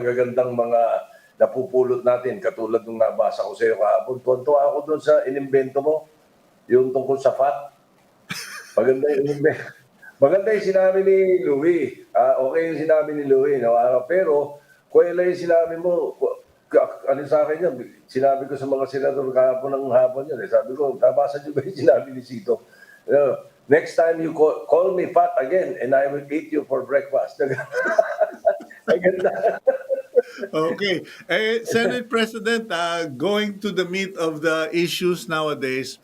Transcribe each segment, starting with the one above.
magagandang mga napupulot natin katulad nung nabasa ko sa iyo kahapon. Tuwan-tuwa ako doon sa inimbento mo, yung tungkol sa fat. Maganda yung inimbento. Maganda yung sinabi ni Louie. Okay yung sinabi ni Louie. No? Pero, kuwela yung sinabi mo, ano sa akin yun, sinabi ko sa mga senador kahapon ng hapon yun. Sabi ko, nabasa niyo ba yung sinabi ni Cito? Next time you call me fat again and I will eat you for breakfast. Maganda. Okay. Senate President, going to the meat of the issues nowadays,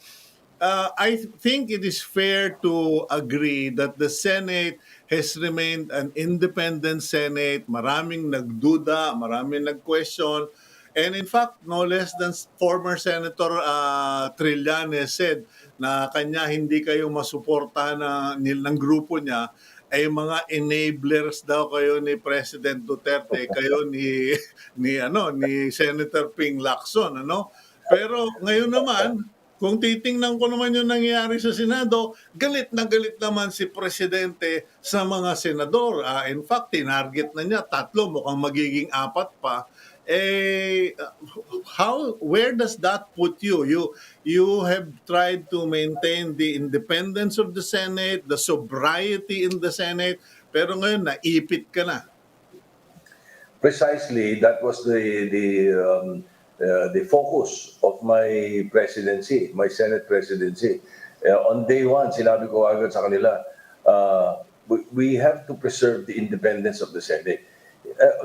I think it is fair to agree that the Senate has remained an independent Senate. Maraming nagduda, maraming nag-question. And in fact, no less than former Senator Trillanes said na kanya hindi kayo masuportahan ng grupo niya ay mga enablers daw kayo ni President Duterte, kayo ni Senator Ping Lacson, ano? Pero ngayon naman, kung titingnan ko naman yung nangyayari sa Senado, galit na galit naman si Presidente sa mga senador. In fact, tinarget na niya 3, mukhang magiging 4 pa. Where does that put you? You have tried to maintain the independence of the Senate, the sobriety in the Senate, pero ngayon naipit ka na. Precisely, that was the focus of my presidency, my Senate presidency. On day one, sinabi ko agad sa kanila, we have to preserve the independence of the Senate.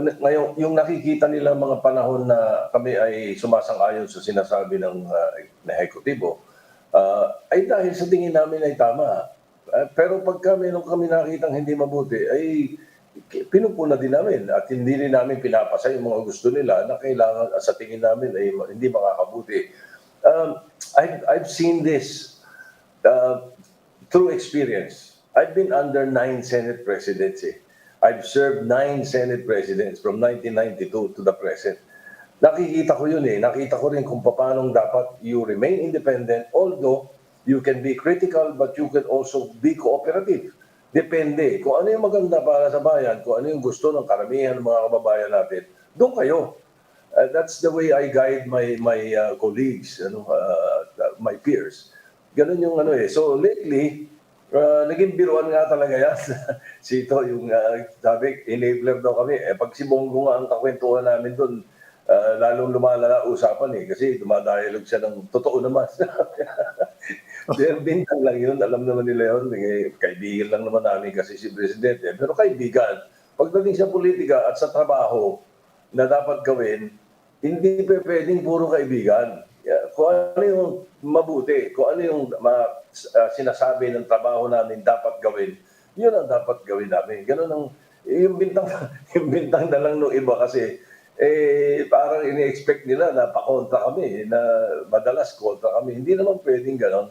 Ngayon, yung nakikita nila mga panahon na kami ay sumasang-ayon sa sinasabi ng ehekutibo, ay dahil sa tingin namin ay tama. Pero pagka meron kami nakitang hindi mabuti, ay pinupuna din namin at hindi rin namin pinapasa yung mga gusto nila na kailangan sa tingin namin ay hindi makakabuti. I've seen this through experience. I've been under 9 Senate presidency. I've served 9 Senate presidents from 1992 to the present. Nakikita ko yun eh. Nakita ko rin kung paano dapat you remain independent, although you can be critical but you can also be cooperative. Depende. Kung ano yung maganda para sa bayan, kung ano yung gusto ng karamihan ng mga kababayan natin, doon kayo. That's the way I guide my colleagues, my peers. Ganun yung ano eh. So lately, naging biruan nga talaga yan. Cito, yung sabi, enabler daw kami. Pag si Bongo nga ang kakwentuhan namin doon, lalong lumalala usapan eh. Kasi dumadialog siya ng totoo naman. Bintang lang yun, alam naman nila yun. Kaibigan lang naman namin kasi si Presidente. Pero kaibigan, pagdating sa politika at sa trabaho na dapat gawin, hindi pwedeng puro kaibigan. Kung ano yung mabuti, kung ano yung sinasabi ng trabaho namin dapat gawin, yun ang dapat gawin namin. Ganun ang, yung bintang na lang ng iba kasi, parang ini-expect nila na pa-kontra kami, na madalas kontra kami. Hindi naman pwedeng ganon.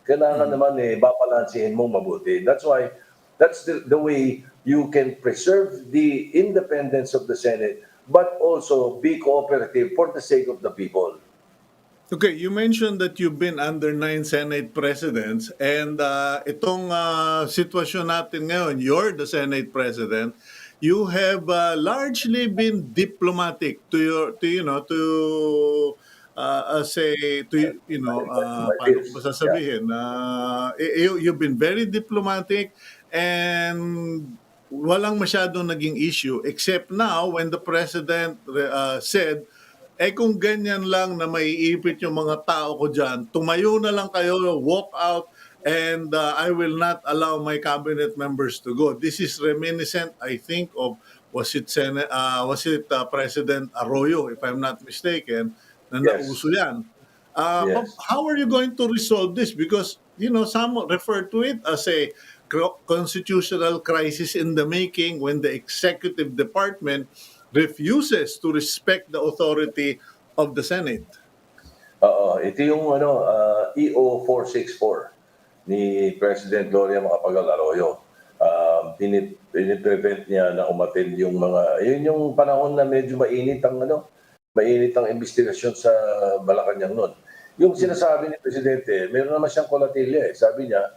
Kailangan naman babalansihin mong mabuti. That's why, that's the way you can preserve the independence of the Senate, but also be cooperative for the sake of the people. Okay, you mentioned that you've been under 9 Senate presidents and itong sitwasyon natin ngayon, you're the Senate president. You have largely been diplomatic to paano ko ba sasabihin? You've been very diplomatic and walang masyadong naging issue except now when the president said kung ganyan lang na maiipit yung mga tao ko dyan, tumayo na lang kayo, walk out, and I will not allow my cabinet members to go. This is reminiscent, I think, of was it President Arroyo, if I'm not mistaken, na nauso yan. Yes. How are you going to resolve this? Because, some refer to it as a constitutional crisis in the making when the executive department refuses to respect the authority of the Senate. Ito yung EO 464 ni President Gloria Macapagal Arroyo. Piniprevent niya na umattend yung yun yung panahon na medyo mainit ang investigasyon sa Malacanang noon. Yung sinasabi ni Presidente, meron naman siyang kolatilya eh. Sabi niya,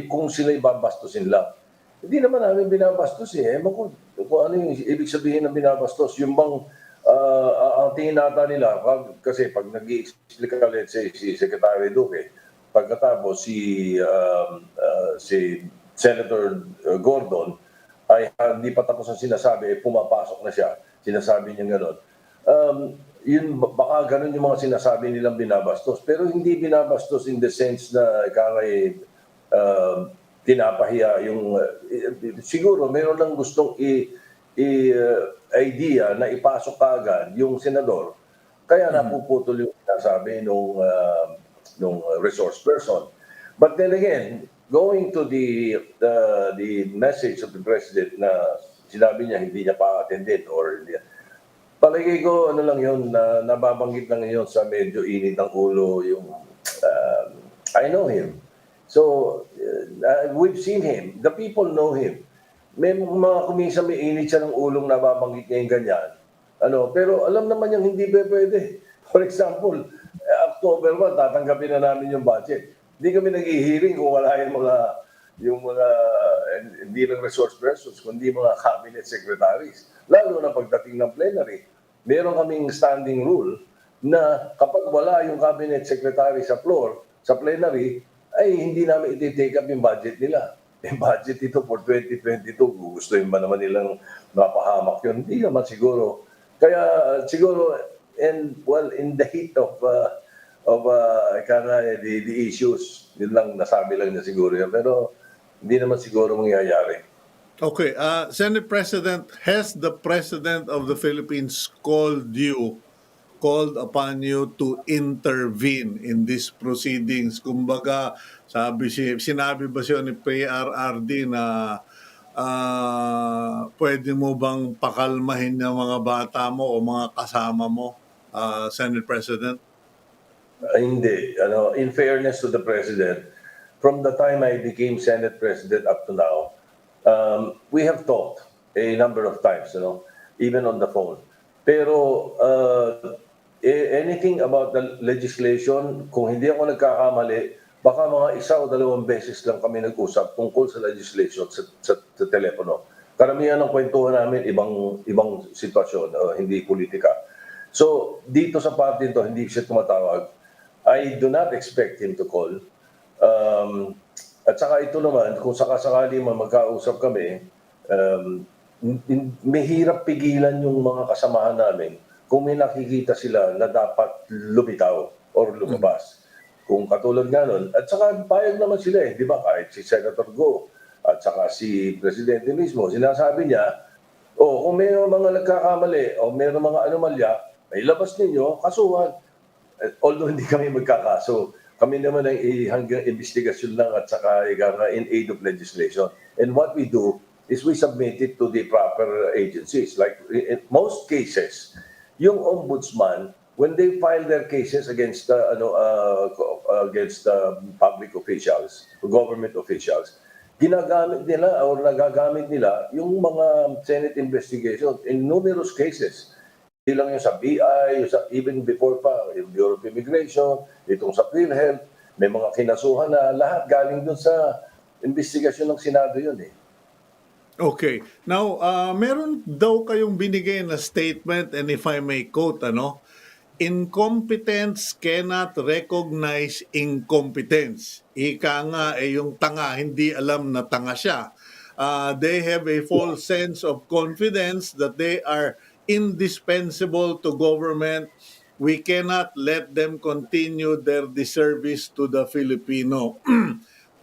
kung sila'y babastusin lang. Hindi naman namin binabastos eh. Ewan ko kung ano yung ibig sabihin ng binabastos. Yung bang ang tingin nata nila, kasi pag nag-i-explain let's say si Secretary Duque, pagkatapos si Senator Gordon ay hindi pa tapos ang sinasabi, pumapasok na siya. Sinasabi niya gano'n. Yun, baka ganun yung mga sinasabi nilang binabastos. Pero hindi binabastos in the sense na ikangay tinapahiya yung siguro meron lang gustong idea na ipasok kaagad yung senador kaya napuputol yung sinasabi nung resource person. But then again, going to the message of the president na sinabi niya hindi niya pa-attended or hindi, palagay ko ano lang yun, na nababanggit lang yun sa medyo init ng ulo yung I know him. So, we've seen him. The people know him. May mga kuminsan may init siya ng ulong nababanggit niya yung ganyan. Pero alam naman niyang hindi pwede. For example, October 1, tatanggapin na namin yung budget. Hindi kami nag-i-hearing kung wala yung mga hindi lang resource persons, kundi mga cabinet secretaries. Lalo na pagdating ng plenary, meron kaming standing rule na kapag wala yung cabinet secretary sa floor, sa plenary, ay hindi namin iti-take up yung budget nila. Yung budget ito for 2022, gugustuhin ba naman nilang mapahamak yun? Hindi naman siguro. Kaya siguro, and well, in the heat of the issues, yun lang, nasabi lang niya siguro yan. Pero hindi naman siguro mangyayari. Okay, Senate President, has the President of the Philippines called upon you to intervene in these proceedings? Kumbaga, sinabi ba siya ni PRRD na pwede mo bang pakalmahin yung mga bata mo o mga kasama mo, Senate President? Hindi. In fairness to the President, from the time I became Senate President up to now, we have talked a number of times, even on the phone. Pero anything about the legislation, kung hindi ako nagkakamali, baka mga isa o dalawang beses lang kami nag-usap tungkol sa legislation sa telepono. Karamihan ng kwentuhan namin ibang sitwasyon, hindi politika. So, dito sa parte nito, hindi siya tumatawag. I do not expect him to call. At saka ito naman, kung sakasakali magkausap kami, mahirap pigilan yung mga kasamahan namin kung may nakikita sila na dapat lumitaw or lumabas. Kung katulad nga nun, at saka payag naman sila di ba? Kahit si Senator Go at saka si Presidente mismo, sinasabi niya, kung may mga nagkakamali o may mga anomalya, ay labas ninyo, kasuhan. Although hindi kami magkakaso, kami naman ay hanggang investigasyon lang at saka in aid of legislation. And what we do is we submit it to the proper agencies. Like in most cases, yung ombudsman, when they file their cases against public officials, government officials, ginagamit nila or nagagamit nila yung mga Senate investigation in numerous cases. Hindi lang yung sa BI, even before pa, yung Bureau of Immigration, itong sa PhilHealth, may mga kinasuhan na lahat galing dun sa investigasyon ng Senado yun eh. Okay. Now, meron daw kayong binigay na statement, and if I may quote, incompetence cannot recognize incompetence. Ika nga, yung tanga, hindi alam na tanga siya. They have a false sense of confidence that they are indispensable to government. We cannot let them continue their disservice to the Filipino.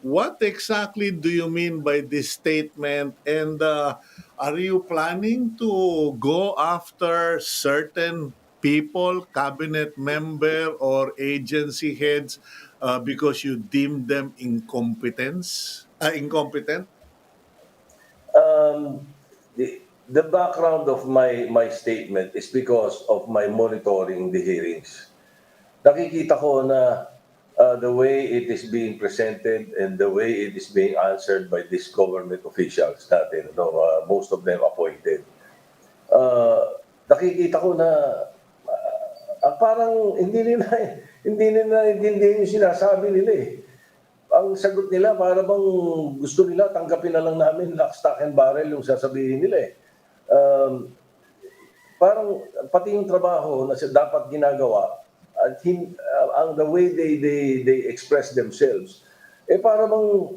What exactly do you mean by this statement? And are you planning to go after certain people, cabinet member, or agency heads because you deem them incompetent? The background of my statement is because of my monitoring the hearings. Nakikita ko na the way it is being presented and the way it is being answered by these government officials natin, most of them appointed. Nakikita ko na parang hindi nila intindihin yung sinasabi nila eh. ang sagot nila para bang gusto nila tanggapin na lang namin lock, stock and barrel yung sasabihin nila eh. Um, Parang pati yung trabaho na dapat ginagawa at ang the way they express themselves, eh para bang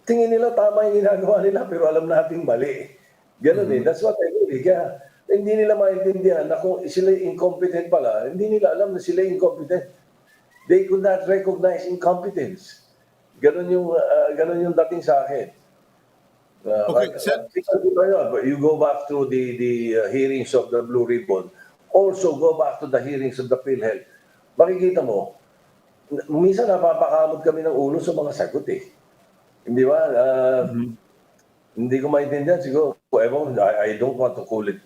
tingin nila tama yung ginagawa nila pero alam nating mali. Ganun eh. Mhm. That's what I mean. Kaya hindi nila maintindihan na kung sila incompetent pala, hindi nila alam na sila incompetent. They could not recognize incompetence. Ganun yung dating sa akin. Okay, You go back to the hearings of the Blue Ribbon. Also go back to the hearings of the PhilHealth. Makikita mo, minsan napapakamot kami ng ulo sa mga sagot eh. Hindi ba? mhm. Hindi ko maintindihan siguro. I don't want to call it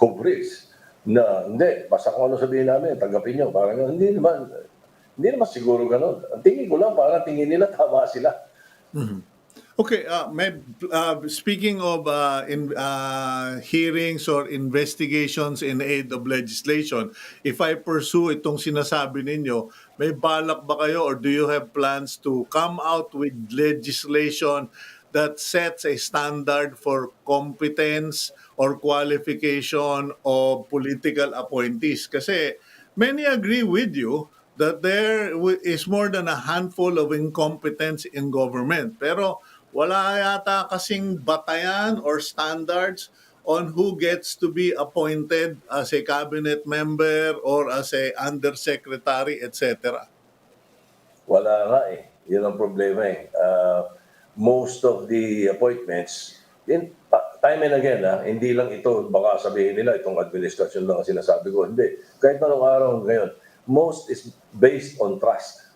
hubris. Na hindi, basta kung ano sabihin namin, tanggapin nyo. Parang hindi naman siguro ganun. Ang tingin ko lang, parang tingin nila tama sila. Okay, speaking of hearings or investigations in aid of legislation, if I pursue itong sinasabi ninyo, may balak ba kayo or do you have plans to come out with legislation that sets a standard for competence or qualification of political appointees? Kasi many agree with you that is more than a handful of incompetence in government. Pero wala yata kasing batayan or standards on who gets to be appointed as a cabinet member or as a undersecretary, etc. Wala nga eh. Yun ang problema eh. Most of the appointments, time and again, hindi lang ito, baka sabihin nila, itong administrasyon lang ang sinasabi ko. Hindi. Kahit anong araw ngayon, most is based on trust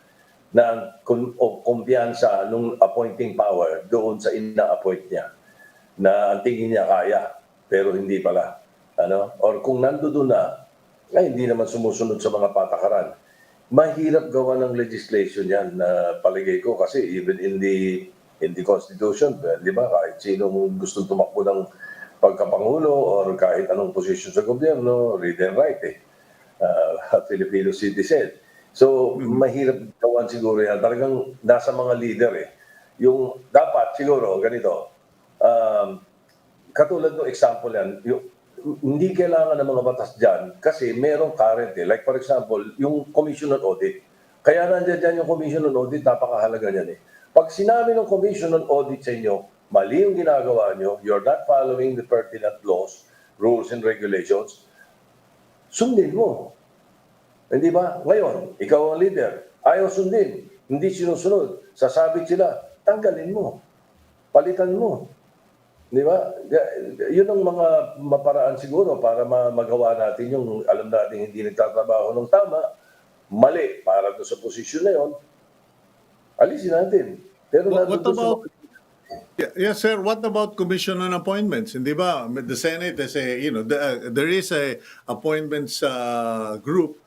na o kumpiyansa nung appointing power doon sa ina-appoint niya na ang tingin niya kaya pero hindi pala or kung nandoon na ay hindi naman sumusunod sa mga patakaran, mahirap gawa ng legislation yan na palagay ko kasi even in the constitution, di ba, kahit sino gustong tumakbo ng pagkapangulo or kahit anong posisyon sa gobyerno, read and write Filipino citizen. So, mahirap gawan siguro yan. Talagang nasa mga leader eh. Yung dapat siguro, ganito, katulad ng example yan, hindi kailangan ng mga batas dyan kasi merong current eh. Like for example, yung Commission on Audit. Kaya nandiyan dyan yung Commission on Audit, napakahalaga niyan eh. Pag sinabi ng Commission on Audit sa inyo, mali yung ginagawa nyo, you're not following the pertinent laws, rules, and regulations, sundin mo. Hindi ba? Ngayon, ikaw ang leader. Ayaw sundin. Hindi sinusunod. Sasabit sila. Tanggalin mo. Palitan mo. Di ba? Yun ang mga maparaan siguro para magawa natin yung alam natin hindi nagtatrabaho ng tama, mali para doon sa posisyon na yun, alisin natin. Pero What nandun sa about Yes, sir. What about commission on appointments? Hindi ba? The Senate is there is a appointments group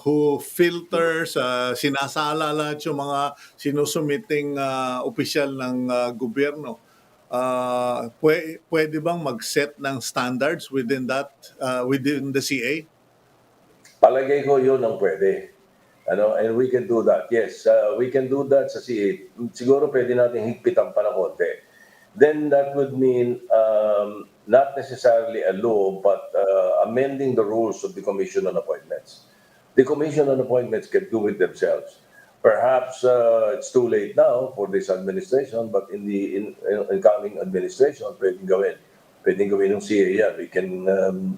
who filters, sinasala lahat yung mga sinusumiting opisyal ng gobyerno. Pwede bang mag-set ng standards within the CA? palagay ko yun ang pwede. And we can do that. Yes, we can do that sa CA. Siguro pwede natin higpitan pa ng konti. Then that would mean not necessarily a law, but amending the rules of the Commission on Appointments. The Commission on Appointments can do it themselves. Perhaps it's too late now for this administration, but in the incoming administration, pwedeng gawin. Pwedeng gawin ng CA yan. We can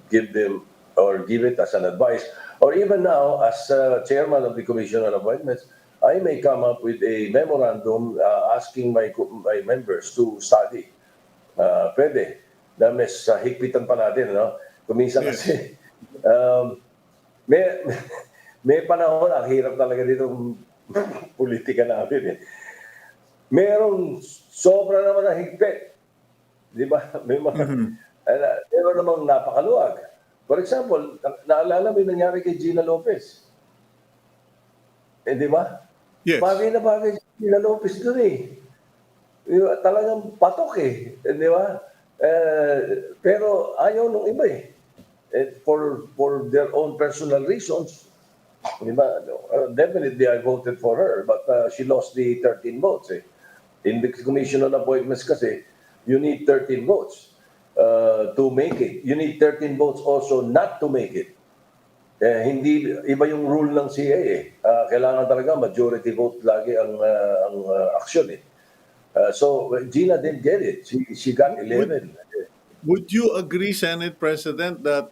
give them or give it as an advice. Or even now, as chairman of the Commission on Appointments, I may come up with a memorandum asking my members to study. Pwede. Na mas higpitan pa natin, no? Kuminsan Yes. kasi, may, may panahon, ang hirap talaga dito politika natin eh. Merong sobra naman na higpit. Di ba? May mga, meron namang napakaluwag. For example, naalala mo yung nangyari kay Gina Lopez. Di ba? Yes. Bagay na bagay si Gina Lopez doon eh. Talagang patok eh. Di ba? Pero ayaw nung iba eh. For their own personal reasons, Di ba? Definitely, I voted for her, but she lost the 13 votes. Eh. In the commission on appointments kasi, you need 13 votes to make it. You need 13 votes also not to make it. Hindi iba yung rule ng CA eh. Kailangan talaga majority vote lagi ang aksyon eh. So Gina didn't get it. She got Would 11. Would you agree, Senate President, that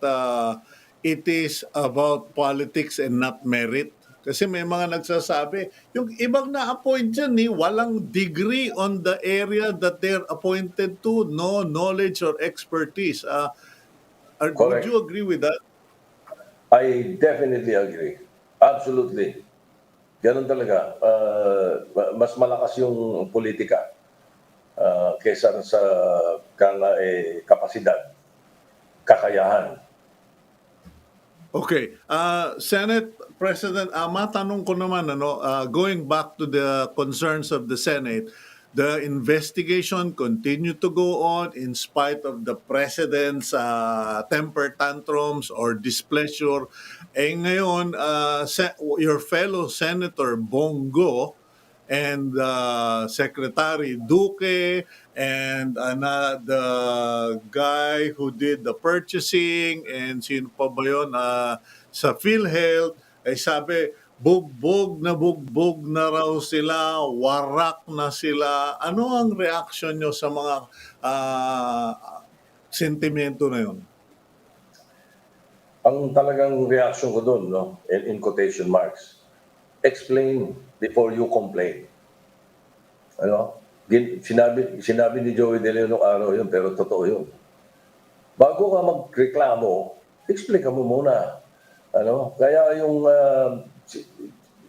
it is about politics and not merit? Kasi may mga nagsasabi, yung ibang na-appoint dyan, walang degree on the area that they're appointed to, no knowledge or expertise. Would you Correct. agree with that? I definitely agree. Absolutely. Ganun talaga. Mas malakas yung politika kaysa sa kapasidad, kakayahan. Okay. Senate President, matanong ko naman, going back to the concerns of the Senate, the investigation continued to go on in spite of the President's temper tantrums or displeasure. Ngayon, your fellow Senator Bongo and Secretary Duque and the guy who did the purchasing and sino pa ba yun, sa PhilHealth, ay sabi, bugbog na raw sila, warak na sila. Ano ang reaction nyo sa mga sentimento na yun? Ang talagang reaction ko doon, no, in quotation marks, explain before you complain. Ano? Sinabi ni Joey De Leon nung araw yun, pero totoo yun. Bago ka magreklamo, explain mo muna. Ano? Kaya yung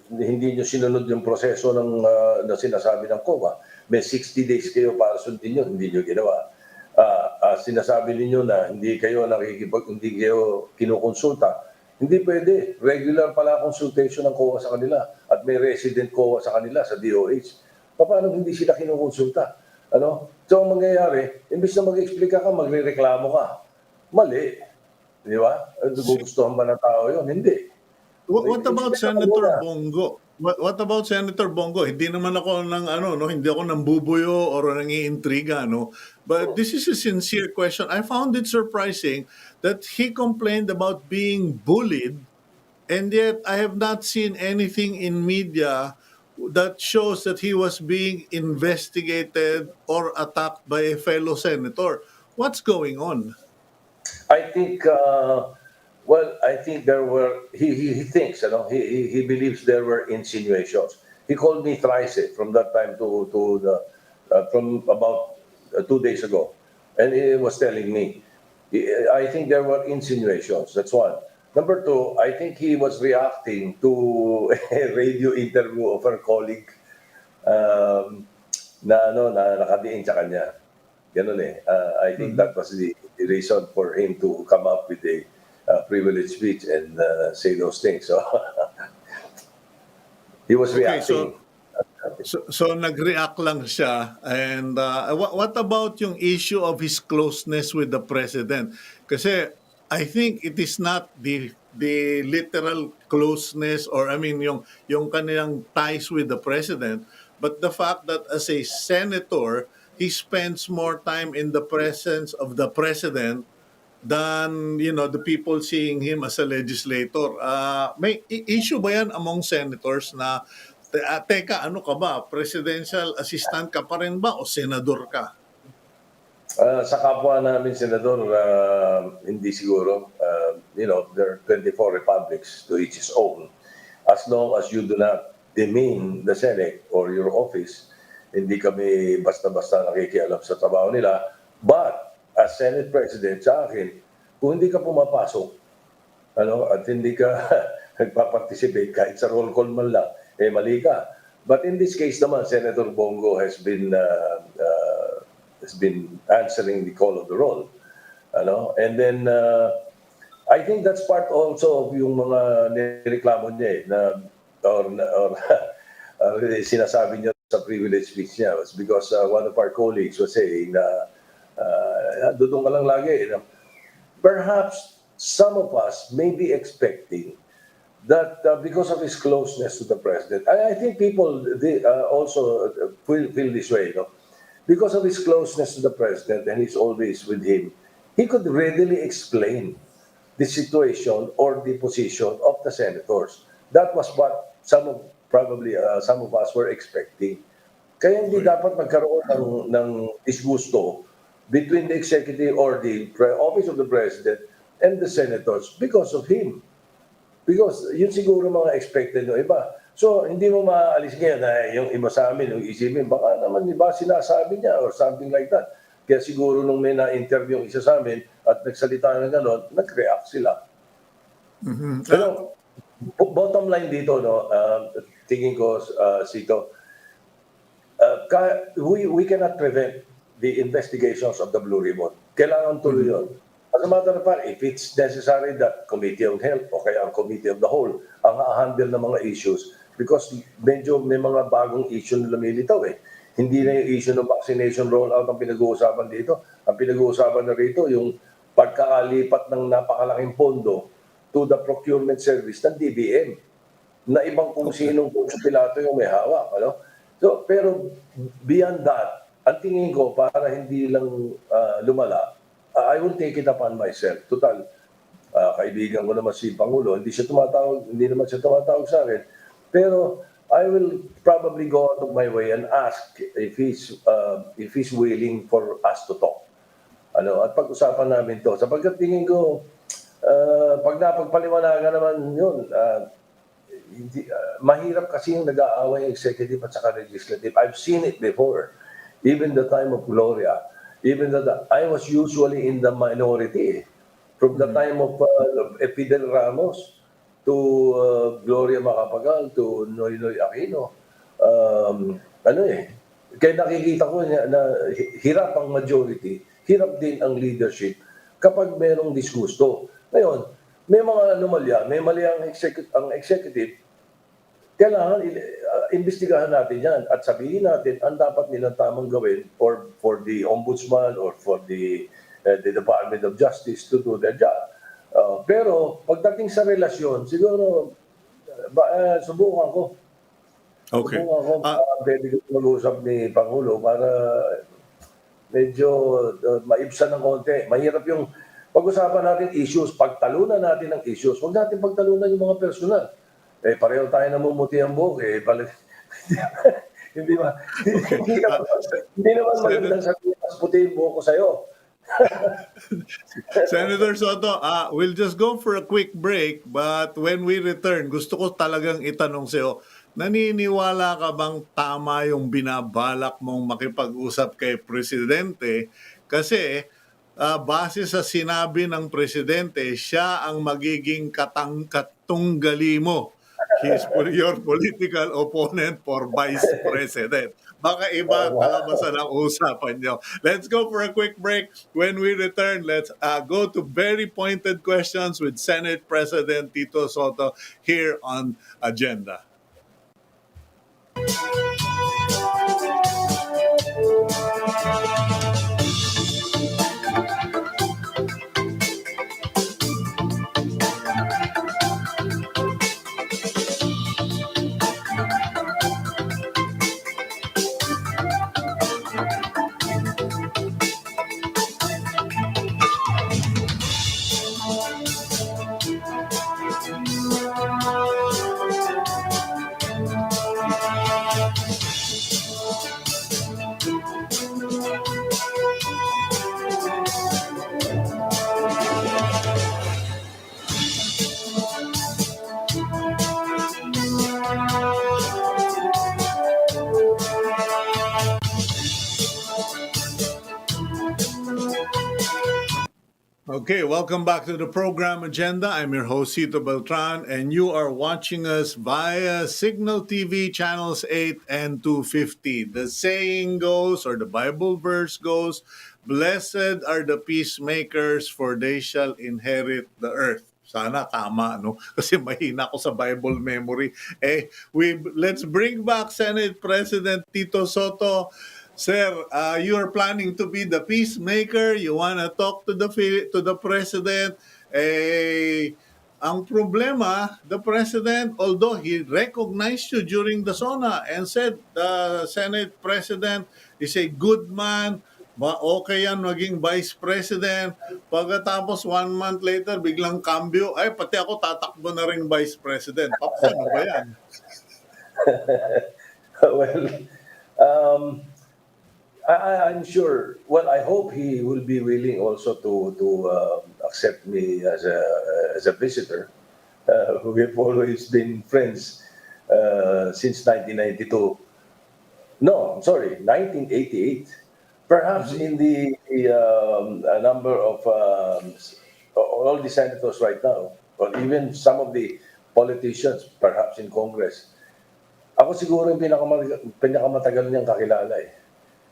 hindi nyo sinunod yung proseso na sinasabi ng COA, may 60 days kayo para sundin yun, hindi nyo ginawa. Sinasabi ninyo na hindi kayo kinukonsulta, hindi pwede. Regular pala consultation ng COA sa kanila at may resident COA sa kanila sa DOH. Paano hindi sila kinukonsulta? Ano? So, ang mangyayari, imbis na mag-explica ka, magre-reklamo ka. Mali. Di ba? Gugustuhan ba ng tao yun? Hindi. What about Explain ka Senator muna. Bongo? What about Senator Bongo? Hindi naman ako hindi ako nambubuyo or nangiintriga, no. But this is a sincere question. I found it surprising that he complained about being bullied, and yet I have not seen anything in media that shows that he was being investigated or attacked by a fellow senator. What's going on? I think, I think there were, he thinks, he believes there were insinuations. He called me thrice from that time from about 2 days ago. And he was telling me, I think there were insinuations. That's one. Number two, I think he was reacting to a radio interview of her colleague na nakadiin sa kanya. Ganun eh. I think that was the reason for him to come up with a privileged speech and say those things. So he was Okay, reacting. so nag-react lang siya. And what about yung issue of his closeness with the president? Kasi I think it is not the literal closeness, or I mean yung kanilang ties with the president, but the fact that as a senator, he spends more time in the presence of the president than the people seeing him as a legislator. May issue ba yan among senators na teka, ano ka ba? Presidential assistant ka pa rin ba o senador ka? Sa kapwa namin, Senador, hindi siguro. There are 24 republics to each his own. As long as you do not demean the Senate or your office, hindi kami basta-basta nakikialam sa trabaho nila. But, as Senate President, sa akin, kung hindi ka pumapasok, at hindi ka nagpa-participate kahit sa roll call man lang, mali ka. But in this case naman, Senator Bongo has been answering the call of the roll. And then, I think that's part also of yung mga nireklamo niya or sinasabi niya sa privilege speech niya was because one of our colleagues was saying na dudong ka lang lagi. Perhaps some of us may be expecting that because of his closeness to the president, I think people also feel this way, no? Because of his closeness to the president and he's always with him, he could readily explain the situation or the position of the senators. That was what probably some of us were expecting. Kaya hindi Okay. dapat magkaroon ng disgusto between the executive or the office of the president and the senators because of him. Because yun siguro mga expected ng iba. So, hindi mo maaalis ngayon na yung iba sa amin, yung isipin, baka naman iba sinasabi niya or something like that. Kaya siguro nung may na-interview yung isa sa amin at nagsalita ng gano'n, nag-react sila. Mhm. Pero, bottom line dito, no, tingin ko, Sito, we cannot prevent the investigations of the Blue Ribbon. Kailangan tuloy Mhm. yun. As a matter of fact, if it's necessary that Committee of Health o kaya ang Committee of the Whole ang handle ng mga issues because medyo may mga bagong issue na lumilitaw eh. Hindi na yung issue ng vaccination rollout ang pinag-uusapan dito. Ang pinag-uusapan na rito yung pagkakalipat ng napakalaking pondo to the procurement service ng DBM na ibang kung Okay. sinong Poncio Pilato yung may hawak. Ano? So, pero beyond that, ang tingin ko para hindi lang lumala, I will take it upon myself. Total, kaibigan ko naman si Pangulo, hindi naman siya tumatawag sa akin. Pero I will probably go out of my way and ask if he's willing for us to talk. Ano, at pag-usapan namin to. Sapagkat tingin ko, pag napagpaliwanagan naman yun, mahirap kasi yung nag-aaway executive at saka legislative. I've seen it before. Even the time of Gloria. Even that I was usually in the minority. From the time of Fidel Ramos to Gloria Macapagal to Noynoy Aquino. Ano eh. Kaya nakikita ko na hirap ang majority, hirap din ang leadership kapag merong disgusto. Ngayon, may mga anomalya, may mali ang executive, kailangan imbestigahan natin yan at sabihin natin ang dapat nilang tamang gawin for the ombudsman or for the Department of Justice to do their job. Pero pagdating sa relasyon, siguro subukan ko. Okay. Subukan ko, pwede ko mag-usap ni Pangulo para medyo maibsan ng konti. Mahirap yung pag-usapan natin issues, pagtalunan natin ng issues. Huwag natin pagtalunan yung mga personal. Eh, pareho tayo namumuti ang buhok. Eh, hindi ba? Okay. Hindi naman Senator, magandang sabihin, mas puti yung buhok ko sa'yo. Senator Sotto, we'll just go for a quick break, but when we return, gusto ko talagang itanong sa'yo, naniniwala ka bang tama yung binabalak mong makipag-usap kay Presidente? Kasi base sa sinabi ng Presidente, siya ang magiging katunggali mo. He's your political opponent for Vice President. Baka iba kalabasan ang usapan nyo. Let's go for a quick break. When we return, let's go to very pointed questions with Senate President Tito Sotto here on Agenda. Okay, welcome back to the program Agenda. I'm your host, Cito Beltran, and you are watching us via Cignal TV channels 8 and 250. The saying goes, or the Bible verse goes, "Blessed are the peacemakers, for they shall inherit the earth." Sana tama, no? Kasi mahina ako sa Bible memory. Let's bring back Senate President Tito Sotto. Sir, you are planning to be the peacemaker. You want to talk to the president. Eh, Ang problema, the president, although he recognized you during the SONA and said the Senate president is a good man, okay yan maging vice president. Pagkatapos 1 month later, biglang cambio, ay pati ako tatakbo na ring vice president. Paano ba yan? Well, um, I'm sure. Well, I hope he will be willing also to accept me as a visitor. We've always been friends since 1992. No, I'm sorry, 1988. Perhaps Mhm. in the a number of all the senators right now, or even some of the politicians, perhaps in Congress. Ako siguro yung pinakamatagal niyang kakilala eh.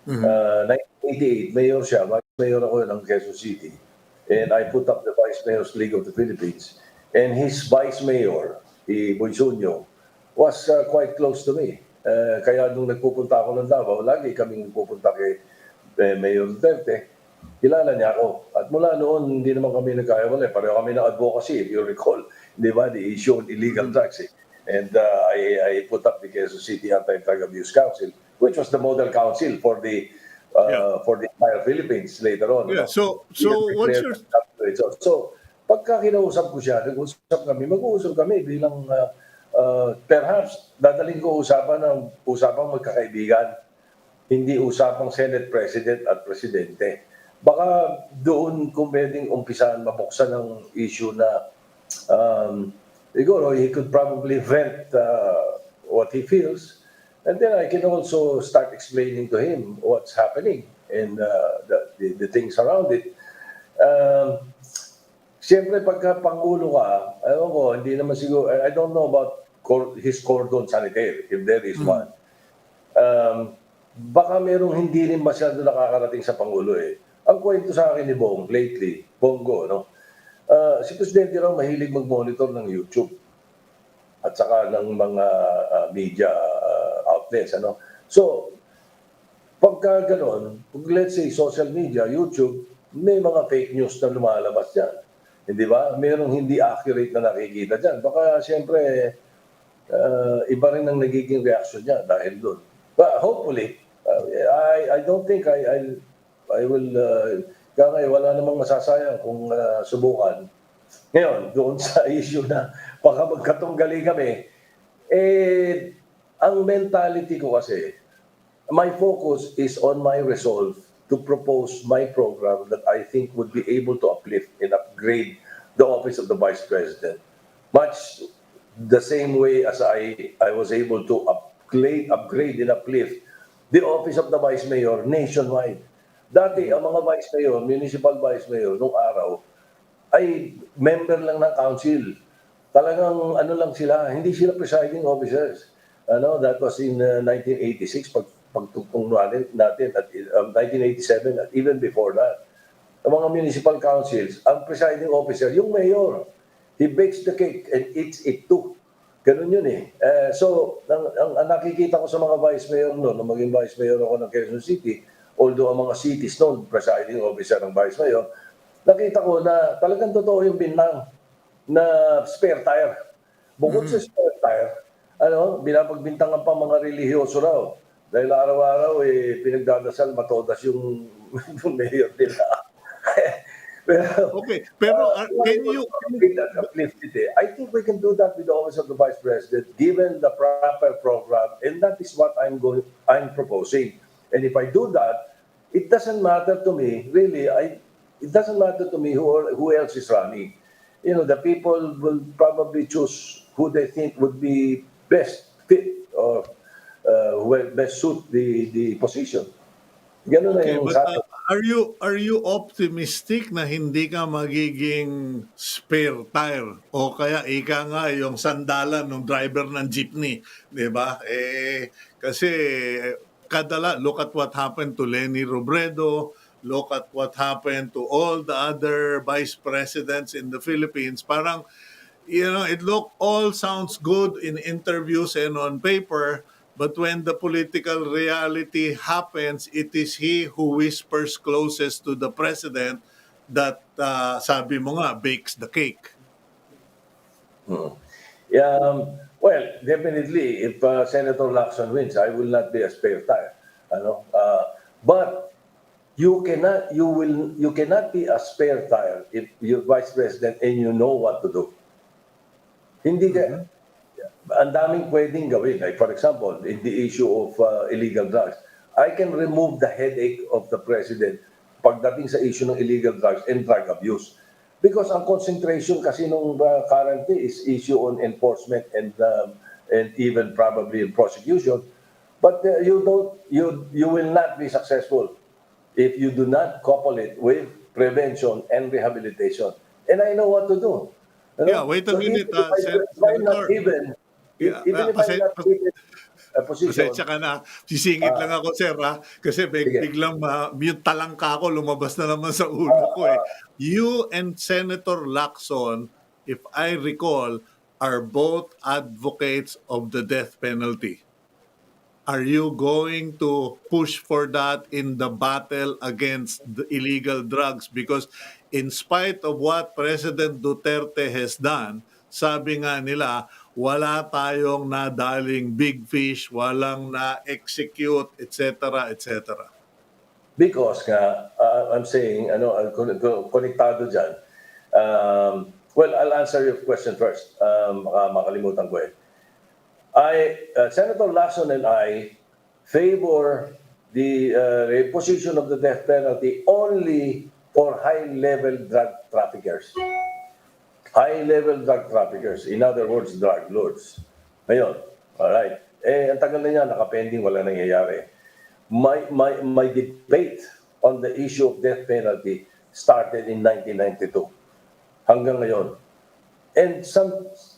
Mhm. 1988, mayor siya, vice mayor ako ng Quezon City. And I put up the Vice Mayor's League of the Philippines. And his vice mayor, si Bonsunyo, was quite close to me. Kaya nung nagpupunta ako ng Davao, lagi kaming nagpupunta kay Mayor Duterte. Kilala niya ako. At mula noon, hindi naman kami nagkaiwalay. Pareho kami ng advocacy, if you recall. Di ba? The issue on illegal Mhm. drugs. Eh. And I put up the Quezon City Anti-Drug Abuse Council, which was the model council Yeah. for the entire Philippines later on. Yeah. Ano? Even So what's declared your so, pagka kinausap ko siya, nag-usap kami, mag-uusap kami bilang perhaps dadaling ko usapang magkakaibigan, hindi usapang Senate President at Presidente. Baka doon kung pwedeng umpisahan mabuksan ng issue na siguro he could probably vent what he feels, and then I can also start explaining to him what's happening and the things around it. Um, Siyempre, pagka Pangulo ka, ewan ko, hindi naman siguro, I don't know about his cordon sanitaire, if there is Mhm. one. Baka merong hindi rin masyado nakakarating sa Pangulo eh. Ang kwento sa akin ni Bong lately, Bongo, no? Si Presidente raw mahilig mag-monitor ng YouTube at saka ng mga media outlets, ano? So, pagka gano'n, let's say social media, YouTube, may mga fake news na lumalabas dyan. Hindi ba? Merong hindi accurate na nakikita dyan. Baka siyempre, iba rin ang nagiging reaction niya dahil doon. But hopefully, I don't think I will, kaya ngayon, wala namang masasayang kung subukan. Ngayon, doon sa issue na baka magkatunggali kami, eh, ang mentality ko kasi, my focus is on my resolve to propose my program that I think would be able to uplift and upgrade the office of the Vice President. Much the same way as I was able to upgrade and uplift the office of the Vice Mayor nationwide. Dati, ang mga Vice Mayor, Municipal Vice Mayor, nung araw, ay member lang ng council. Talagang ano lang sila, hindi sila presiding officers. Ano, that was in 1986 pagtugtong natin at 1987 at even before that. Ang mga municipal councils, ang presiding officer, yung mayor. He bakes the cake and eats it too. Ganun yun eh. So, ang nakikita ko sa mga vice mayor noon, nung maging vice mayor ako ng Quezon City, although ang mga cities noon, presiding officer ng vice mayor, nakita ko na talagang totoo yung binang na spare tire. Bukod sa Mhm. spare tire, ano, binapagbintangan pa mga relihiyoso raw. Dahil araw-araw, eh, pinagdadasal, matodas yung, yung mayor nila. Pero, Okay, pero why can would you be that uplifted eh? I think we can do that with the office of the Vice President, given the proper program, and that is what I'm proposing. And if I do that, it doesn't matter to me, really, it doesn't matter to me who else is running. You know, the people will probably choose who they think would be best fit or who will best suit the position. Ganun na Okay, yung but sa akin. are you optimistic na hindi ka magiging spare tire o kaya ika nga yung sandalan ng driver ng jeepney, 'di ba? Kasi look at what happened to Leni Robredo, look at what happened to all the other vice presidents in the Philippines. Parang all sounds good in interviews and on paper, but when the political reality happens, it is he who whispers closest to the president that, sabi mo nga, bakes the cake. Mm. Well, definitely, if Senator Lacson wins, I will not be a spare tire. Ano? But you cannot be a spare tire if you're vice president and you know what to do. Hindi ka, Mhm. ang daming pwedeng gawin. Like for example, in the issue of illegal drugs, I can remove the headache of the president pagdating sa issue ng illegal drugs and drug abuse. Because ang concentration kasi nung currently is issue on enforcement and even probably prosecution. But you will not be successful if you do not couple it with prevention and rehabilitation. And I know what to do. You Yeah, know? wait a So even minute, if I'm not Senator. given, Yeah, even if I'm not given a position, pasensya ka na. Sisingit lang ah, ako, sir, ha? Kasi sige, biglang mute talangka ako, lumabas na naman sa ulo ko, eh. ah, You and Senator Lacson, if I recall, are both advocates of the death penalty. Are you going to push for that in the battle against the illegal drugs? Because in spite of what President Duterte has done, sabi nga nila, wala tayong nadaling big fish, walang na-execute, etc., etc. because nga, I'm saying, konektado dyan. Well, I'll answer your question first. Baka makalimutan ko eh. Senator Lacson and I favor the position of the death penalty only for high-level drug traffickers. High-level drug traffickers, in other words, drug lords. Ngayon, alright. Ang tagal na niya, nakapending, wala nangyayari. My debate on the issue of death penalty started in 1992 hanggang ngayon. And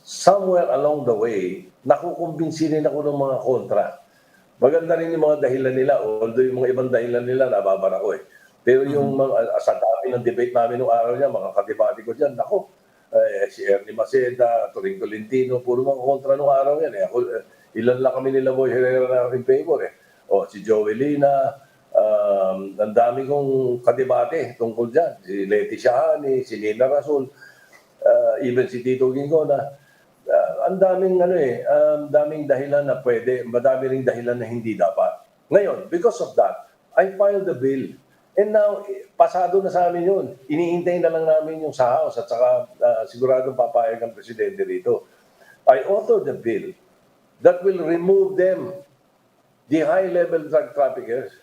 somewhere along the way, nakukumbinsi rin ako ng mga kontra. Maganda rin yung mga dahilan nila, although yung mga ibang dahilan nila, nababara ko eh. Pero yung mga, sa dami ng debate namin nung araw niya, mga kadebate ko dyan, ako, si Ernie Maceda, Turing Tolentino, puro mga kontra nung araw yan. Eh. Ako, ilan lang kami nila Boy Herrera na in favor eh. O, si Joelina, ang dami kong kadebate tungkol dyan. Si Leti Shahani, si Nina Rasul, even si Tito Gingo na ang daming dahilan na pwede, madami ring dahilan na hindi dapat. Ngayon, because of that, I filed the bill. And now, pasado na sa amin yun. Iniintay na lang namin yung sa House at saka siguradong papayag ang presidente rito. I authored the bill that will remove them, the high-level drug traffickers,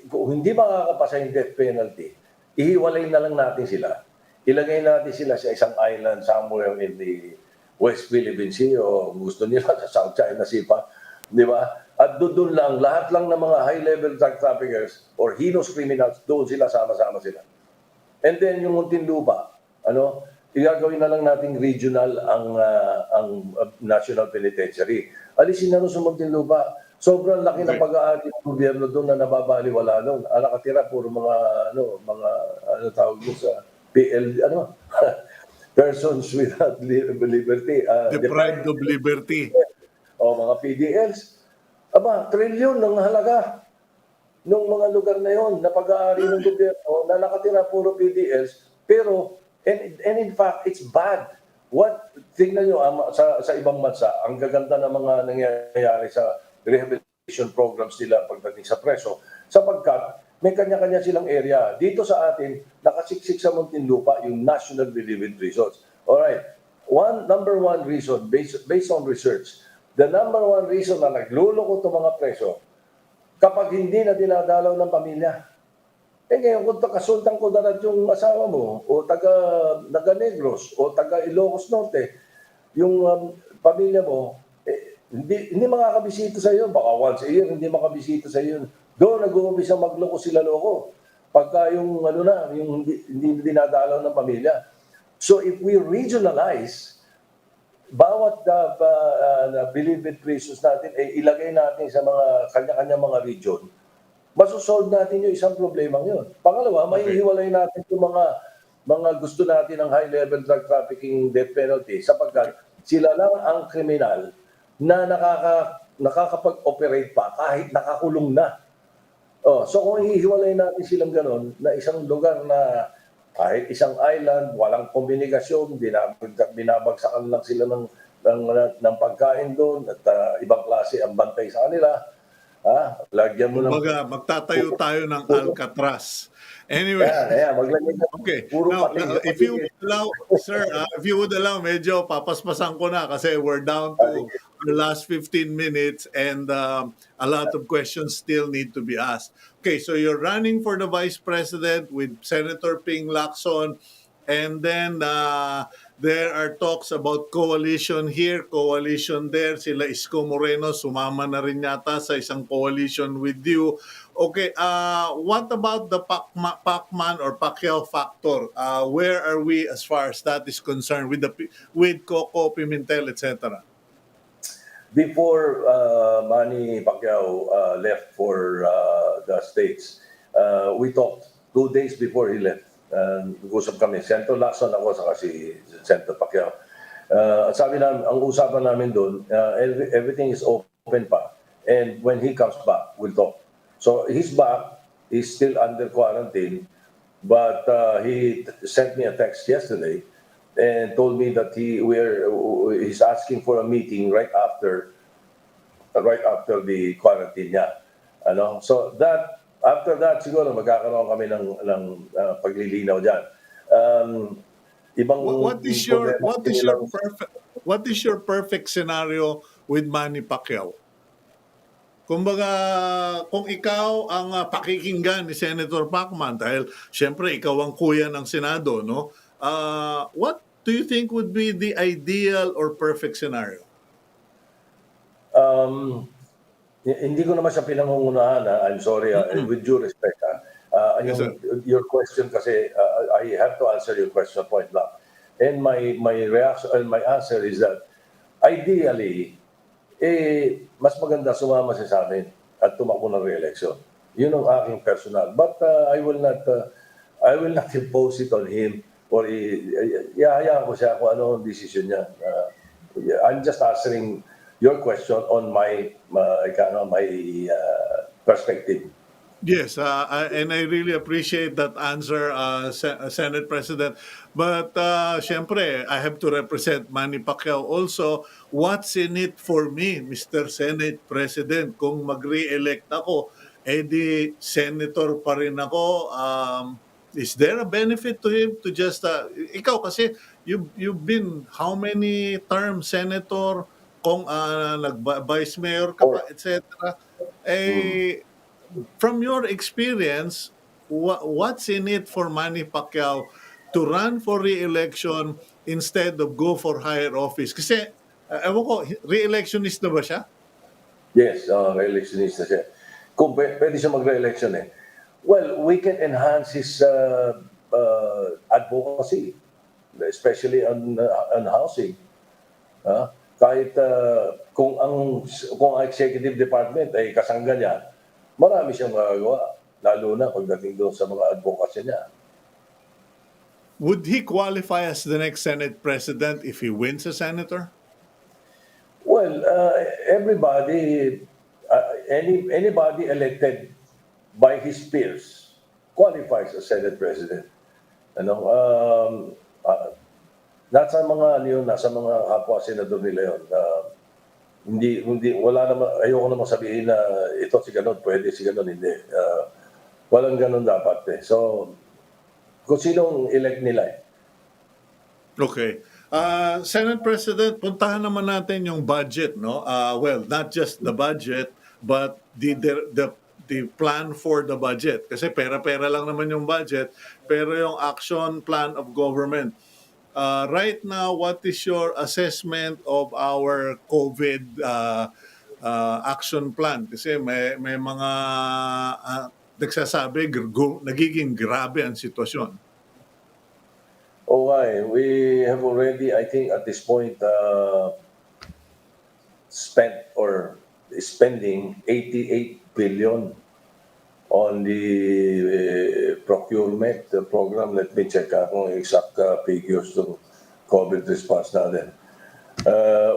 kung hindi makakapasa yung death penalty, ihiwalay na lang natin sila. Ilagay natin sila sa isang island somewhere in the West Philippine Sea o gusto nila sa South China Sea pa, di ba? At doon lang, lahat lang ng mga high-level drug traffickers or heinous criminals, doon sila, sama-sama sila. And then yung Muntinlupa, igagawin na lang nating regional ang National Penitentiary. Alisin na rin sa Muntinlupa. Sobrang laki ng pag-aari ng gobyerno doon na nababaliwala doon. Ang nakatira, puro mga tawag doon sa persons without liberty. Deprived of liberty. O mga PDLs. Aba, trilyon ng halaga ng mga lugar na yon na pag-aari ng gobyerno na nakatira puro PDLs. Pero, and in fact, it's bad. Tingnan nyo, sa ibang bansa, ang gaganda ng mga nangyayari sa rehabilitation programs nila pagdating sa preso, sapagkat may kanya-kanya silang area. Dito sa atin, nakasiksik sa Muntinlupa yung National Relieving Prisons. Alright, number one reason, based on research, the number one reason na nagluloko itong mga preso, kapag hindi na dinadalaw ng pamilya. Ngayon, kung taga-Sultan Kudarat yung asawa mo, o taga-Negros, o taga-Ilocos Norte, yung pamilya mo, hindi makakabisita sa iyo. Baka once a year, hindi makabisita sa iyo. Doon nag-uumpisa magloko sila loko. Pagka yung yung hindi dinadalaw ng pamilya. So if we regionalize, bawat believed prisons natin, ilagay natin sa mga kanya-kanya mga region, masosolve natin yung isang problema yun. Pangalawa, maihiwalay natin yung mga gusto natin ng high-level drug trafficking death penalty sapagkat sila lang ang kriminal na nakakapag-operate pa kahit nakakulong na. So kung hihiwalay natin silang ganon na isang lugar na Kahit isang island, walang komunikasyon, binabagsakan lang sila ng, ng pagkain doon at ibang klase ang bantay sa kanila. Lagyan mo ng Kumbaga, magtatayo tayo ng puro, Alcatraz. Anyway, maglagay ka ng okay. puro Now, if you patigil. would allow, sir, if you would allow, medyo papaspasan ko na kasi we're down to Sige. the last 15 minutes and a lot of questions still need to be asked. Okay, so you're running for the vice president with Senator Ping Lacson, and then there are talks about coalition here, coalition there. Sila Isko Moreno, sumama na rin yata sa isang coalition with you. Okay, what about the Pacman or Pacquiao factor? Where are we as far as that is concerned with with Coco, Pimentel, etc.? Before Manny Pacquiao left for the States, we talked 2 days before he left. Nag-usap kami, Senator Lacson ako, saka si Senator Pacquiao. At sabi namin, ang usapan namin doon, everything is open pa. And when he comes back, we'll talk. So he's back, he's still under quarantine, but he sent me a text yesterday and told me that he's asking for a meeting right after the quarantine niya. So after that siguro magkakaroon kami ng paglilinaw diyan. Ibang What is your perfect scenario with Manny Pacquiao? Kumbaga, kung ikaw ang pakikinggan ni Senator Pacman, dahil syempre ikaw ang kuya ng Senado, no? What do you think would be the ideal or perfect scenario? Hindi ko naman siya pinangungunahan. I'm sorry, with due respect. Yes, sir. Your question kasi, I have to answer your question point blank. And my reaction and my answer is that ideally, mas maganda sumama siya sa amin at tumakbo ng re-election. Yun ang aking personal. But I will not impose it on him or ihayaan ko siya kung ano ang decision niya. I'm just answering your question on my perspective. Yes, and I really appreciate that answer, Senate President. But syempre, I have to represent Manny Pacquiao also. What's in it for me, Mr. Senate President? Kung mag-re-elect ako, di senator pa rin ako. Is there a benefit to him to just... ikaw kasi, you've been how many terms senator, kung nag-vice mayor ka pa, etc. From your experience, what's in it for Manny Pacquiao to run for re-election instead of go for higher office? Kasi, ewan ko, re-electionist na ba siya? Yes, re-electionist na siya. Kung pwede siya mag-re-election well, we can enhance his advocacy, especially on housing. Kahit kung ang executive department ay kasangga niya, marami siyang magagawa, lalo na pagdating doon sa mga advocacy niya. Would he qualify as the next Senate President if he wins as senator? Well, everybody, anybody elected by his peers qualifies as Senate President. Nasa mga kapwa senador nila yun. Wala naman, ayoko naman sabihin na ito si ganon, pwede si ganon, hindi. Walang ganon dapat. So, kung sinong elect nila Okay. Senate President, puntahan naman natin yung budget, no? Well, not just the budget, but the plan for the budget. Kasi pera-pera lang naman yung budget, pero yung action plan of government. Right now, what is your assessment of our COVID action plan? Kasi may mga nagsasabi nagiging grabe ang sitwasyon. Okay, we have already, I think, at this point, spending 88 billion on the procurement program. Let me check kung exact figures ng COVID response natin.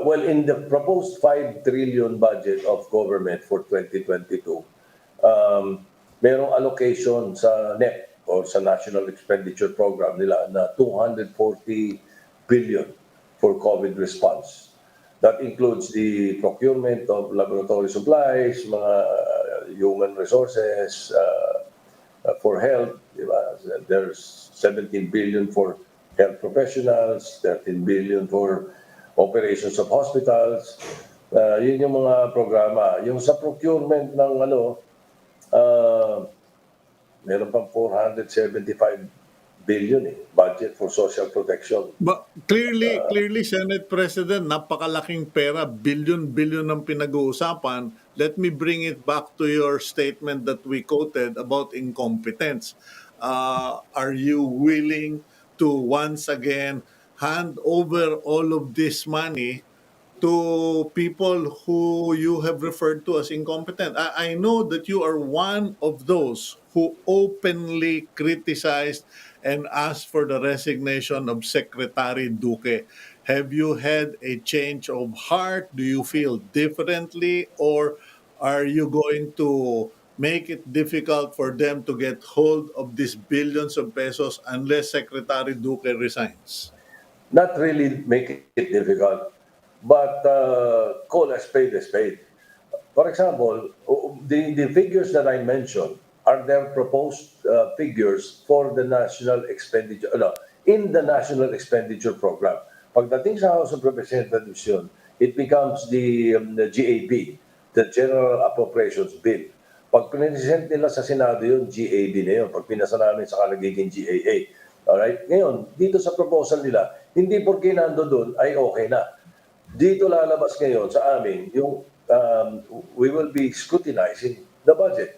Well, in the proposed 5 trillion budget of government for 2022, merong allocation sa NEP or sa National Expenditure Program nila na 240 billion for COVID response. That includes the procurement of laboratory supplies, mga human resources, for health, di ba? There's 17 billion for health professionals, 13 billion for operations of hospitals. Yun yung mga programa. Yung sa procurement ng uh, meron pang 475 billion budget for social protection. But clearly, Senate President, napakalaking pera, billion-billion ang pinag-uusapan. Let me bring it back to your statement that we quoted about incompetence. Are you willing to once again hand over all of this money to people who you have referred to as incompetent? I know that you are one of those who openly criticized and asked for the resignation of Secretary Duque. Have you had a change of heart? Do you feel differently? Or are you going to make it difficult for them to get hold of these billions of pesos unless Secretary Duque resigns? Not really make it difficult, but call a spade a spade. For example, the figures that I mentioned are their proposed figures for the national expenditure, no, in the national expenditure program. Pagdating sa House of Representatives yun, it becomes the GAB, the General Appropriations Bill. Pag present nila sa Senado yun, GAB na yun. Pag pinasa namin sa nagiging GAA. Alright? Ngayon, dito sa proposal nila, hindi porke nando doon ay okay na. Dito lalabas ngayon sa amin yung we will be scrutinizing the budget.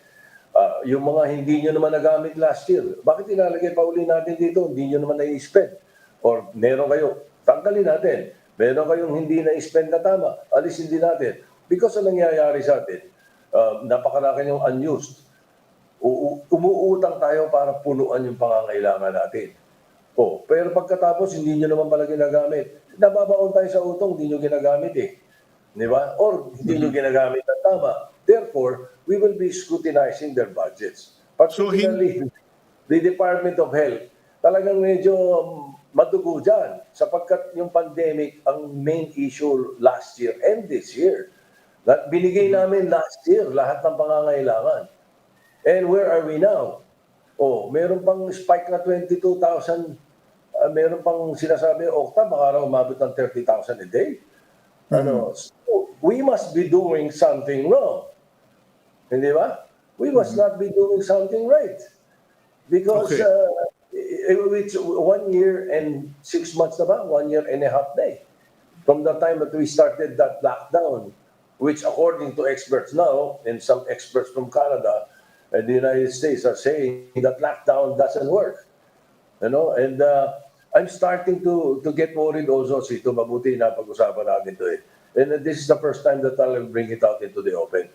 Yung mga hindi nyo naman nagamit last year, bakit ilalagay pa uli natin dito? Hindi nyo naman na-spend. Or meron kayo, tanggalin natin. Meron kayong hindi na-spend na tama, alisin din natin. Because ang nangyayari sa atin, napakarami yung unused. Umuutang tayo para punuan yung pangangailangan natin. Pero pagkatapos, hindi nyo naman pala ginagamit. Nababaon tayo sa utong, hindi nyo ginagamit eh. Di ba? Or hindi nyo ginagamit na tama. Therefore, we will be scrutinizing their budgets. Particularly, the Department of Health, talagang medyo madugo dyan. Sapagkat yung pandemic, ang main issue last year and this year. Binigay namin last year lahat ng pangangailangan. And where are we now? Meron pang spike na 22,000. Meron pang sinasabi, Okta, baka raw umabot ng 30,000 a day. So we must be doing something wrong. Hindi ba? We must not be doing something right. Because it's 1 year and 6 months na ba? 1 year and a half day. From the time that we started that lockdown, which according to experts now, and some experts from Canada and the United States are saying that lockdown doesn't work. And I'm starting to get worried also, Cito, mabuti na pag-usapan natin to eh. And this is the first time that I'll bring it out into the open.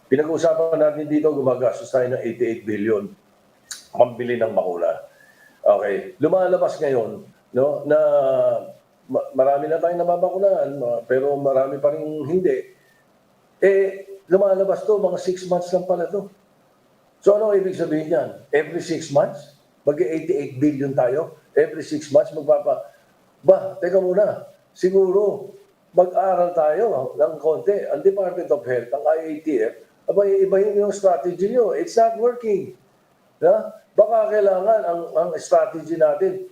Pinag-usapan natin dito, gumagastos tayo ng 88 billion pambili ng bakuna. Okay, lumalabas ngayon na marami na tayong nababakunahan, pero marami pa rin hindi. Lumalabas to, mga 6 months lang pala to. So ano ibig sabihin yan? Every 6 months, mag-88 billion tayo. Every 6 months, teka muna, siguro, mag-aral tayo ng konti. Ang Department of Health, ang IATF, ibahin yung strategy nyo. It's not working. Baka kailangan ang strategy natin,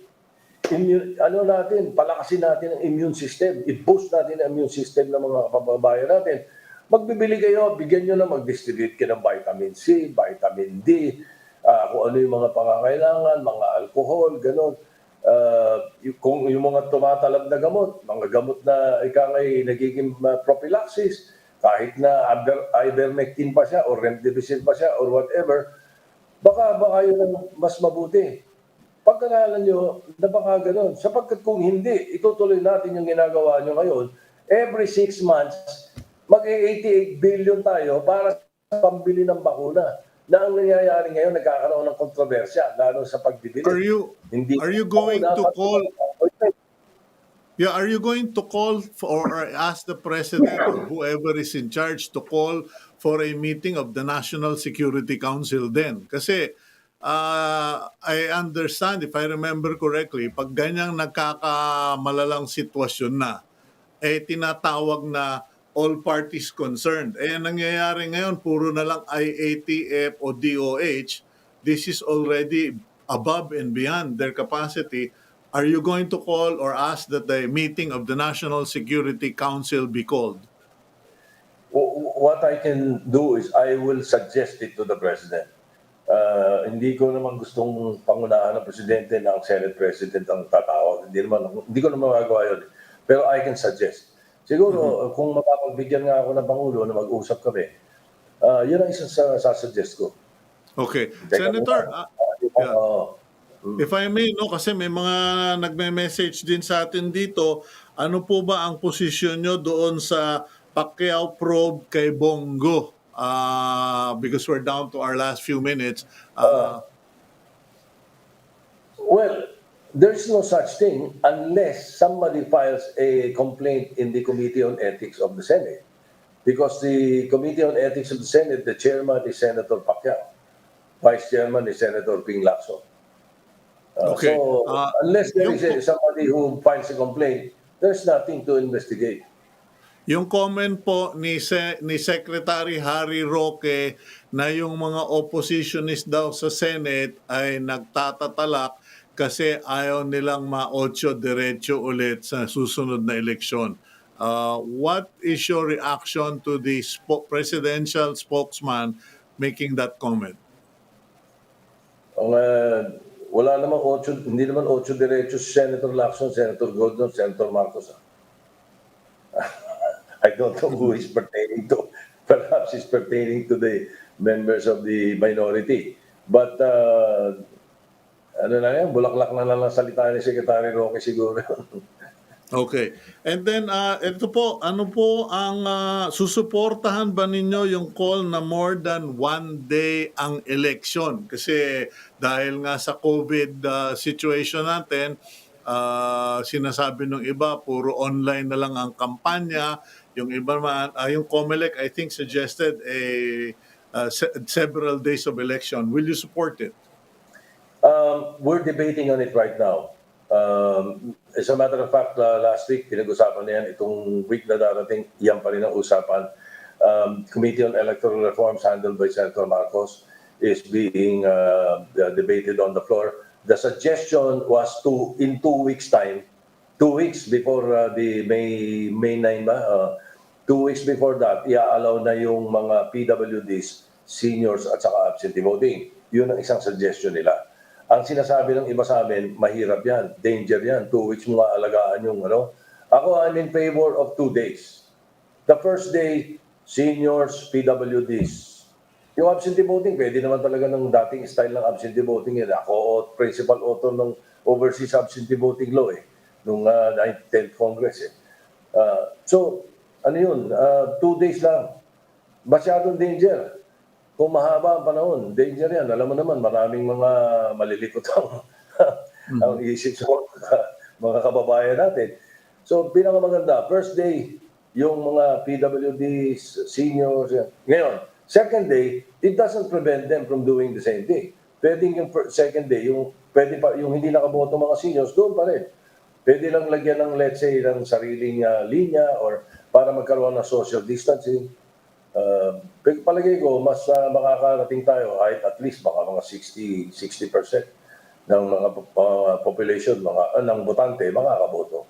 palakasin natin ang immune system. I-boost natin ang immune system ng mga kababayan natin. Magbibili kayo, bigyan nyo na, mag-distribute kayo ng vitamin C, vitamin D, kung ano yung mga pangangailangan, mga alcohol, gano'n. Kung yung mga tumatalab na gamot, mga gamot na ikangay nagiging prophylaxis, kahit na ivermectin pa siya, or remdesivir pa siya, or whatever, baka yun ang mas mabuti. Pagkanalan nyo na baka gano'n. Sapagkat kung hindi, itutuloy natin yung ginagawa nyo ngayon, every 6 months, mag-88 billion tayo para sa pambili ng bakuna. Na ang nangyayari ngayon, nagkakaroon ng kontrobersya, lalo sa pagbibili. Are you going to call for or ask the president or whoever is in charge to call for a meeting of the National Security Council then? Kasi I understand, if I remember correctly, pag ganyang nagkakamalalang sitwasyon na, tinatawag na all parties concerned. Ang nangyayari ngayon, puro na lang IATF o DOH. This is already above and beyond their capacity. Are you going to call or ask that the meeting of the National Security Council be called? What I can do is I will suggest it to the President. Hindi ko naman gustong pangunahan ng Presidente na ang Senate President ang tatawag. Hindi ko naman magagawa yun. Pero I can suggest. Siguro, kung mapapagbigyan nga ako ng Pangulo na mag-usap kami, yun ang isang sasuggest ko. Okay. Teka Senator, muna. yeah. If I may, no, kasi may mga nagme-message din sa atin dito, ano po ba ang posisyon nyo doon sa Pacquiao probe kay Bongo? Because we're down to our last few minutes. Well, there's no such thing unless somebody files a complaint in the Committee on Ethics of the Senate. Because the Committee on Ethics of the Senate, the chairman is Senator Pacquiao. Vice chairman is Senator Lacson. Okay. So, unless there is somebody who files a complaint, there's nothing to investigate. Yung comment po ni Secretary Harry Roque na yung mga oppositionist daw sa Senate ay nagtatatalak kasi ayaw nilang ma-8 diretso ulit sa susunod na eleksyon. What is your reaction to the presidential spokesman making that comment? Wala namang hindi naman 8 diretso si Senator Lacson, Senator Gordon, Senator Marcos. I don't know who is pertaining to. Perhaps it's pertaining to the members of the minority. But, ano na yan, bulaklak na lang salita ni Secretary Roque siguro. Okay. And then, ito po, ano po ang susuportahan ba ninyo yung call na more than one day ang election? Kasi dahil nga sa COVID situation natin, sinasabi ng iba, puro online na lang ang kampanya. Yung iba naman, yung COMELEC, I think, suggested several days of election. Will you support it? We're debating on it right now. As a matter of fact, last week, pinag-usapan na yan. Itong week na darating, yan pa rin ang usapan. Committee on Electoral Reforms handled by Senator Marcos is being debated on the floor. The suggestion was in 2 weeks' time, 2 weeks before the May 9 ba? 2 weeks before that, i-allow na yung mga PWDs, seniors at saka absentee voting. Yun ang isang suggestion nila. Ang sinasabi ng iba sa amin, mahirap yan, danger yan, 2 weeks mo alagaan yung ano. Ako, I'm in favor of 2 days. The first day, seniors, PWDs. Yung absentee voting, pwede naman talaga ng dating style ng absentee voting. Ako, principal author ng overseas absentee voting law nung 10th Congress. So, ano yun, 2 days lang. Masyadong danger. Kung mahaba ang panahon, danger yan. Alam mo naman, maraming mga malilikot ang isip sa mga kababayan natin. So, pinakamaganda, first day, yung mga PWDs, seniors, yan. Ngayon, second day, it doesn't prevent them from doing the same thing. Pwedeng yung second day, yung hindi nakaboto mga seniors, doon pa rin. Pwede lang lagyan ng, let's say, ng sariling linya or para magkaroon ng social distancing. Palagay ko, mas makakarating tayo kahit at least baka mga 60% ng mga population, ng botante, makakaboto.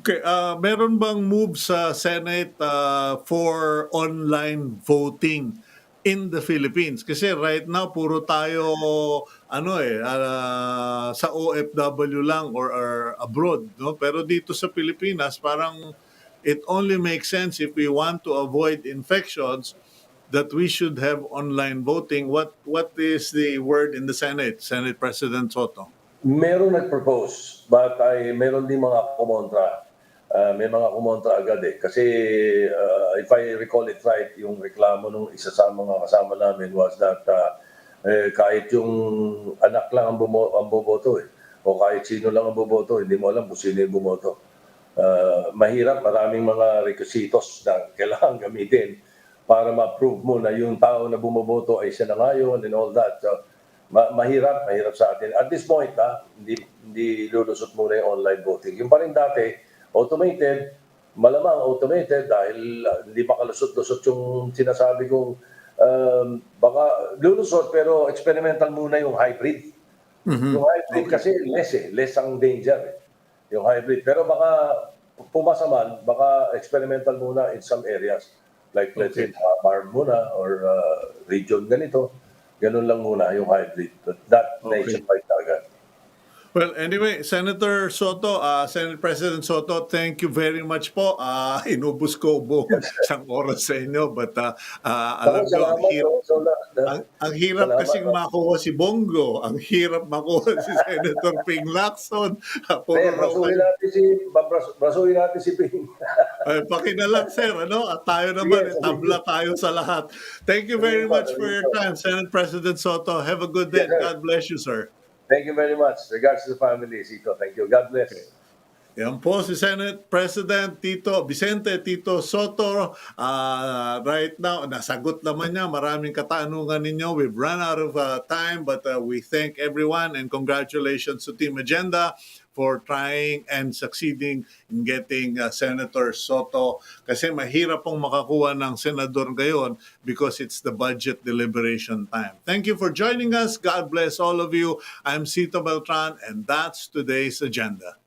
Okay, meron bang move sa Senate for online voting in the Philippines? Kasi right now puro tayo sa OFW lang or abroad, no? Pero dito sa Pilipinas parang it only makes sense if we want to avoid infections that we should have online voting. What is the word in the Senate, Senate President Sotto? Meron nag-propose, but meron din mga kumontra. May mga kumontra agad Kasi if I recall it right, yung reklamo nung isa sa mga kasama namin was that kahit yung anak lang ang boboto o kahit sino lang ang boboto, hindi mo alam kung sino yung bumoto. Mahirap, maraming mga requisitos na kailangan gamitin para ma-prove mo na yung tao na bumoboto ay siya na ngayon and all that. So, mahirap sa atin. At this point, hindi lulusot muna yung online voting. Yung pa rin dati, automated, malamang automated dahil hindi makalusot-lusot yung sinasabi kong baka lulusot pero experimental muna yung hybrid. Yung hybrid kasi less ang danger yung hybrid. Pero baka pumasa man, baka experimental muna in some areas. Like let's say, farm muna or region ganito. Ganun lang muna yung hybrid. But not nationwide agad. Well, anyway, Senator Sotto, Senate President Sotto, thank you very much po. Inubos ko buong isang oras sa inyo, but alam nyo, ang hirap kasing makuha si Bongo, ang hirap makuha si Senator Ping Lacson. Brasuhin natin si Ping. Pakinalang, sir, ano? At tayo naman, tabla tayo sa lahat. Thank you very much for your time, Senate President Soto. Have a good day. God bless you, sir. Thank you very much. Regards to the family, Cito. Thank you. God bless. Okay. Yan po si Senate President Vicente Tito Sotto. Right now, nasagot naman niya maraming katanungan ninyo. We've run out of time, but we thank everyone and congratulations to Team Agenda for trying and succeeding in getting Senator Sotto. Kasi mahirap pong makakuha ng senador ngayon because it's the budget deliberation time. Thank you for joining us. God bless all of you. I'm Cito Beltran, and that's today's agenda.